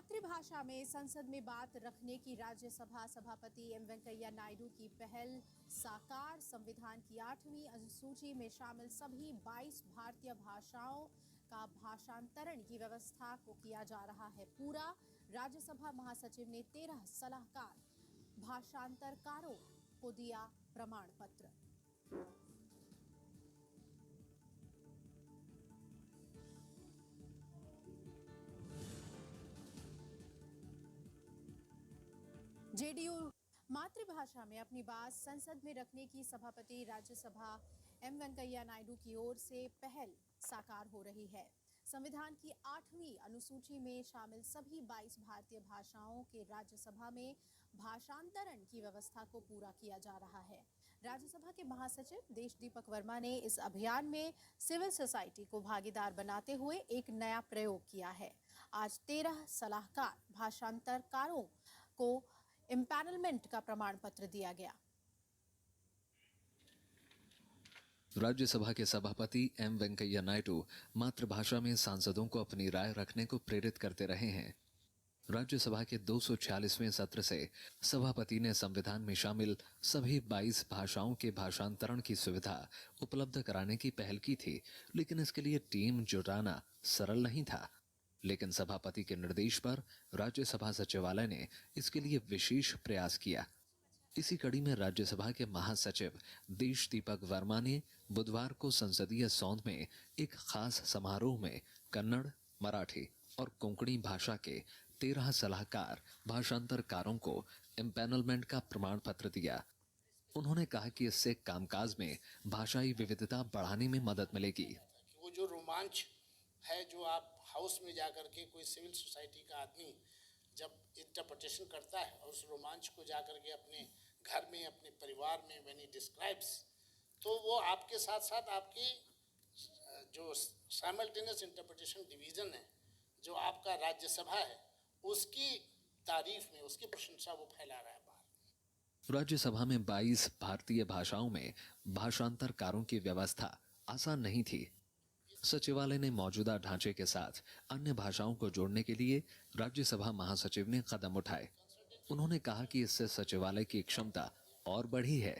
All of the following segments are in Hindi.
मातृभाषा में संसद में बात रखने की राज्यसभा सभापति एम वेंकैया नायडू की पहल साकार। संविधान की 8वीं अनुसूची में शामिल सभी 22 भारतीय भाषाओं का भाषांतरण की व्यवस्था को किया जा रहा है पूरा। राज्यसभा महासचिव ने 13 सलाहकार भाषांतरकारों को दिया प्रमाण पत्र। जेडीयू मातृभाषा में अपनी बात संसद में रखने की सभापति राज्यसभा एम वेंकैया नायडू की ओर से पहल साकार हो रही है। संविधान की 8वीं अनुसूची में शामिल सभी 22 भारतीय भाषाओं के राज्यसभा में भाषांतरण की व्यवस्था को पूरा किया जा रहा है। राज्यसभा के महासचिव देश दीपक वर्मा ने इस अभियान में सिविल सोसाइटी को भागीदार बनाते हुए एक नया प्रयोग किया है। आज 13 सलाहकार भाषांतरकारों को एम्पैनलमेंट का प्रमाण पत्र दिया गया। राज्यसभा के सभापति एम वेंकैया नायडू मातृभाषा में सांसदों को अपनी राय रखने को प्रेरित करते रहे हैं। राज्यसभा के 246वें सत्र से सभापति ने संविधान में शामिल सभी 22 भाषाओं के भाषांतरण की सुविधा उपलब्ध कराने की पहल की थी, लेकिन इसके लिए टीम जुटाना सरल नहीं था। लेकिन सभापति के निर्देश पर राज्यसभा सचिवालय ने इसके लिए विशेष प्रयास किया। इसी कड़ी में राज्यसभा के महासचिव देश दीपक वर्मा ने बुधवार को संसदीय सौध में एक खास समारोह में कन्नड़, मराठी और कोंकणी भाषा के 13 सलाहकार भाषांतरकारों को एम्पैनलमेंट का प्रमाण पत्र दिया। उन्होंने कहा कि इससे कामकाज में भाषाई विविधता बढ़ाने में मदद मिलेगी। वो जो रोमांच है, जो आप हाउस में जाकर के कोई सिविल सोसाइटी का आदमी जब इंटरप्रिटेशन करता है और उस रोमांच को जाकर के अपने घर में, अपने परिवार में व्हेन ही डिस्क्राइब्स, तो वो आपके साथ साथ आपकी जो साइमल्टेनियस इंटरप्रिटेशन डिवीज़न है, जो आपका राज्यसभा है, उसकी तारीफ में, उसकी प्रशंसा वो फैला रहा है बाहर। राज्यसभा में 22 भारतीय भाषाओं में भाषांतरकारों की व्यवस्था आसान नहीं थी। सचिवालय ने मौजूदा ढांचे के साथ अन्य भाषाओं को जोड़ने के लिए राज्यसभा महासचिव ने कदम उठाए। उन्होंने कहा कि इससे सचिवालय की क्षमता और बढ़ी है।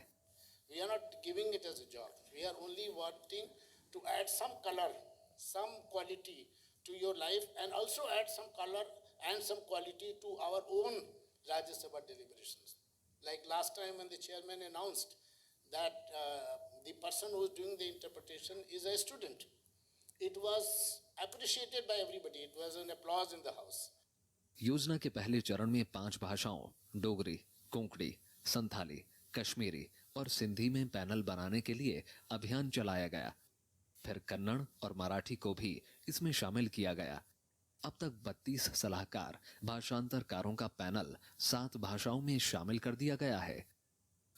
We are not giving it as a job. We are only wanting to add some color, some quality to your life, and also add some color and some quality to our own Rajya Sabha deliberations. Like last time when the chairman announced that the person who is doing the interpretation is a student. It was appreciated by everybody. It was an applause in the house. योजना के पहले चरण में 5 भाषाओं डोगरी, कोंकणी, संथाली, कश्मीरी और सिंधी में पैनल बनाने के लिए अभियान चलाया गया। फिर कन्नड़ और मराठी को भी इसमें शामिल किया गया। अब तक 32 सलाहकार भाषांतरकारों का पैनल 7 भाषाओं में शामिल कर दिया गया है।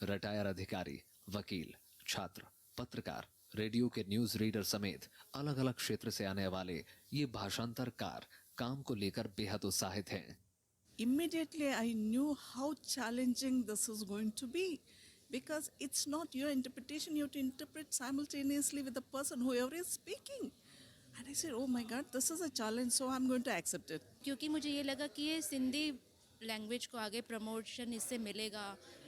रिटायर अधिकारी, वकील, छात्र, पत्रकार, रेडियो के न्यूज रीडर समेत अलग अलग क्षेत्र से आने वाले ये भाषांतरकार काम को लेकर बेहद उत्साहित हैं। Immediately I knew how challenging this is going to be, because it's not your interpretation. You have to interpret simultaneously with the person whoever is speaking. And I said, oh my God, this is a challenge, so I'm going to accept it. क्योंकि मुझे ये लगा कि ये सिंधी लैंग्वेज को आगे प्रमोशन इससे मिलेगा,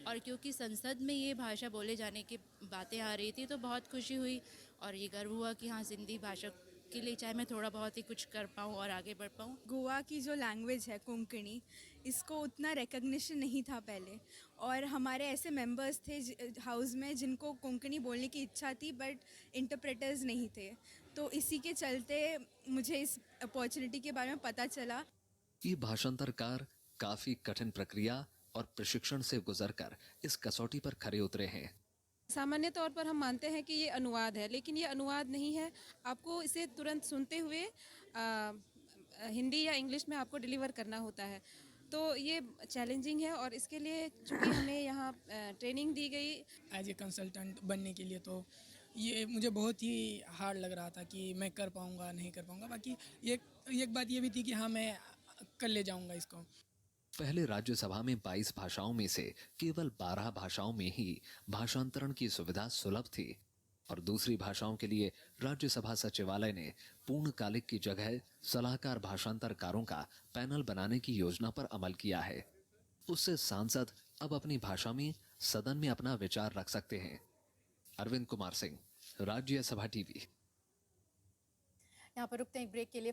और क्योंकि संसद में ये भाषा बोले जाने की बातें आ रही थी तो बहुत खुशी हुई और ये गर्व हुआ कि हाँ, सिंधी भाषा के लिए चाहे मैं थोड़ा बहुत ही कुछ कर पाऊँ और आगे बढ़ पाऊँ। गोवा की जो लैंग्वेज है कोंकणी, इसको उतना रिकग्निशन नहीं था पहले, और हमारे ऐसे मेंबर्स थे हाउस में जिनको कोंकणी बोलने की इच्छा थी बट इंटरप्रेटर्स नहीं थे। तो इसी के चलते मुझे इस अपॉर्चुनिटी के बारे में पता चला। ये भाषांतरकार काफी कठिन प्रक्रिया और प्रशिक्षण से गुजरकर इस कसौटी पर खरे उतरे हैं। सामान्य तौर पर हम मानते हैं कि ये अनुवाद है, लेकिन ये अनुवाद नहीं है। आपको इसे तुरंत सुनते हुए हिंदी या इंग्लिश में आपको डिलीवर करना होता है, तो ये चैलेंजिंग है। और इसके लिए चूँकि हमें यहाँ ट्रेनिंग दी गई एज ए कंसल्टेंट बनने के लिए, तो ये मुझे बहुत ही हार्ड लग रहा था कि मैं कर पाऊँगा नहीं कर पाऊँगा। बाकी एक बात ये भी थी कि हाँ, मैं कर ले जाऊँगा इसको। पहले राज्यसभा में 22 भाषाओं में से केवल 12 भाषाओं में ही भाषांतरण की सुविधा सुलभ थी। और दूसरी भाषाओं के लिए राज्यसभा सचिवालय ने पूर्णकालिक की जगह सलाहकार भाषांतरकारों का पैनल बनाने की योजना पर अमल किया है। उससे सांसद अब अपनी भाषा में सदन में अपना विचार रख सकते हैं। अरविंद कुमार सिंह, राज्यसभा टीवी। यहाँ पर रुकते हैं एक ब्रेक के लिए।